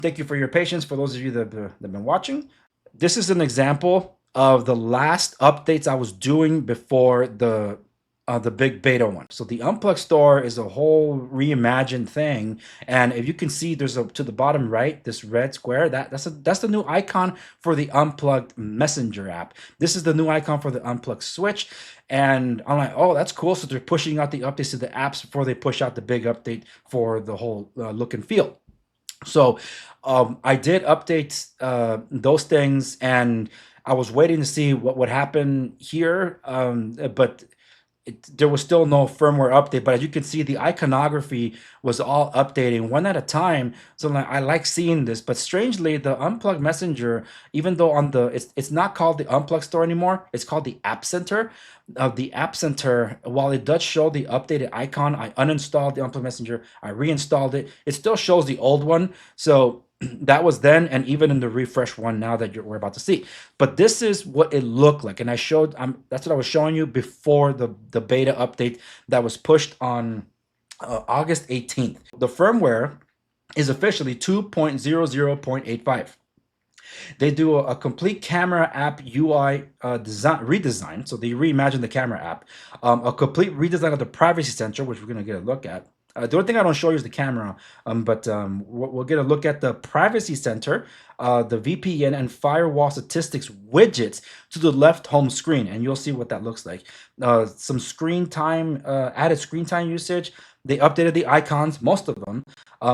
Thank you for your patience. For those of you that have been watching, this is an example of the last updates I was doing before the big beta one. So the Unplugged store is a whole reimagined thing, and if you can see, there's a to the bottom right, this red square. That's the new icon for the Unplugged Messenger app. This is the new icon for the Unplugged Switch, and I'm like, oh, that's cool. So they're pushing out the updates to the apps before they push out the big update for the whole look and feel. So I did update those things, and I was waiting to see what would happen here, but there was still no firmware update. But as you can see, the iconography was all updating one at a time. So like, I like seeing this. But strangely, the Unplugged Messenger, even though on the it's not called the Unplugged Store anymore, it's called the App Center. The App Center, while it does show the updated icon, I uninstalled the Unplugged Messenger, I reinstalled it. It still shows the old one. So that was then, and even in the refresh one now that we're about to see. But this is what it looked like, and I showed. That's what I was showing you before the beta update that was pushed on August 18th. The firmware is officially 2.00.85. They do a complete camera app UI redesign. So they reimagined the camera app, a complete redesign of the privacy center, which we're going to get a look at. The only thing I don't show you is the camera, but we'll get a look at the privacy center, the VPN and firewall statistics widgets to the left home screen, and you'll see what that looks like. Some screen time, added screen time usage. They updated the icons, most of them.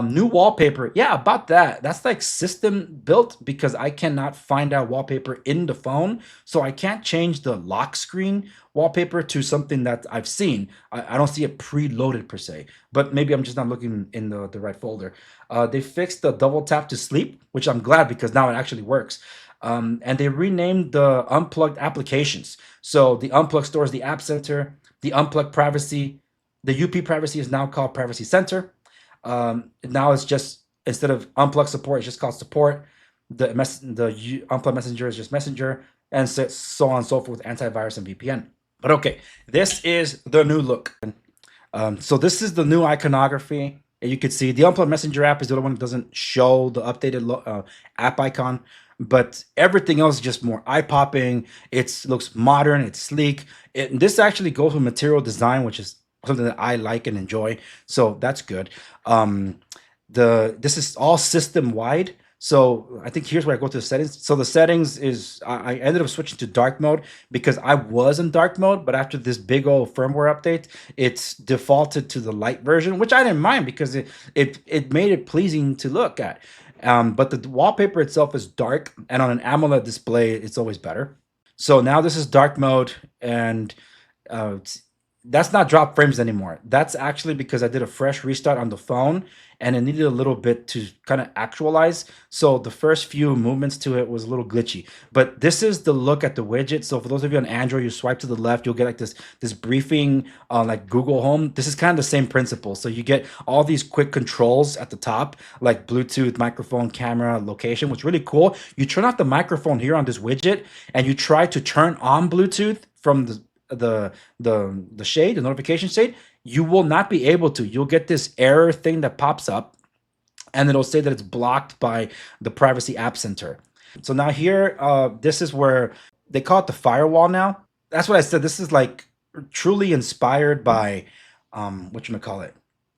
New wallpaper. Yeah, about that. That's like system built because I cannot find out wallpaper in the phone. So I can't change the lock screen wallpaper to something that I've seen. I don't see it preloaded per se, but maybe I'm just not looking in the right folder. They fixed the double tap to sleep, which I'm glad because now it actually works. And they renamed the Unplugged applications. So the Unplugged store is the App Center, the Unplugged Privacy. The UP Privacy is now called Privacy Center. Now it's just, instead of Unplugged Support, it's just called Support. The Unplugged Messenger is just Messenger, and so on and so forth with antivirus and VPN. But okay, this is the new look. So this is the new iconography. And you can see the Unplugged Messenger app is the only one that doesn't show the updated app icon, but everything else is just more eye-popping. It looks modern, it's sleek. This actually goes with material design, which is something that I like and enjoy. So that's good. This is all system wide. So I think here's where I go to the settings. So the settings is I ended up switching to dark mode because I was in dark mode, but after this big old firmware update, it's defaulted to the light version, which I didn't mind because it made it pleasing to look at. But the wallpaper itself is dark, and on an AMOLED display, it's always better. So now this is dark mode, and that's not drop frames anymore. That's actually because I did a fresh restart on the phone and it needed a little bit to kind of actualize. So the first few movements to it was a little glitchy. But this is the look at the widget. So for those of you on Android, you swipe to the left, you'll get like this briefing on like Google Home. This is kind of the same principle. So you get all these quick controls at the top, like Bluetooth, microphone, camera, location, which is really cool. You turn off the microphone here on this widget and you try to turn on Bluetooth from the shade, the notification shade, you will not be able to. You'll get this error thing that pops up, and it'll say that it's blocked by the Privacy App Center. So now here, this is where they call it the firewall now. That's what I said. This is like truly inspired by, whatchamacallit.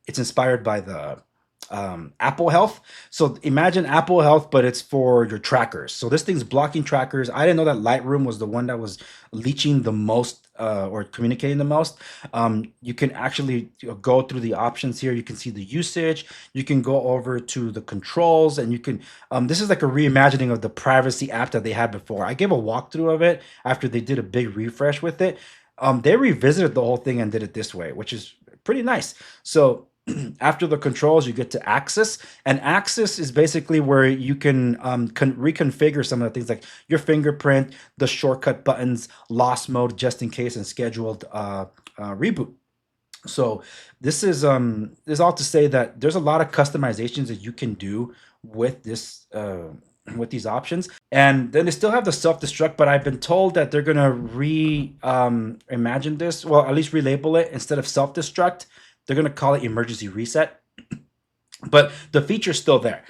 It's inspired by the Apple Health. So imagine Apple Health, but it's for your trackers. So this thing's blocking trackers. I didn't know that Lightroom was the one that was leeching the most or communicating the most. You can actually go through the options here. You can see the usage. You can go over to the controls, and you can, this is like a reimagining of the privacy app that they had before. I gave a walkthrough of it after they did a big refresh with it. They revisited the whole thing and did it this way, which is pretty nice. So after the controls, you get to access, and access is basically where you can reconfigure some of the things like your fingerprint, the shortcut buttons, lost mode just in case, and scheduled reboot. So this is all to say that there's a lot of customizations that you can do with this with these options. And then they still have the self-destruct, but I've been told that they're gonna imagine this, well, at least relabel it. Instead of self-destruct, they're going to call it emergency reset, but the feature's still there.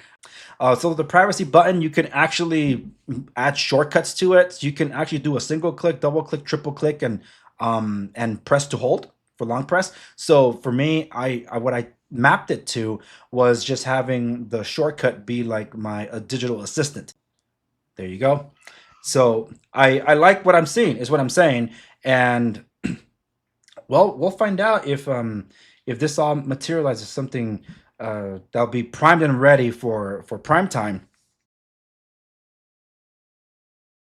So the privacy button, you can actually add shortcuts to it. So you can actually do a single click, double click, triple click, and press to hold for long press. So for me, I what I mapped it to was just having the shortcut be like my a digital assistant. There you go. So I like what I'm seeing is what I'm saying, and well, we'll find out if this all materializes something that'll be primed and ready for prime time.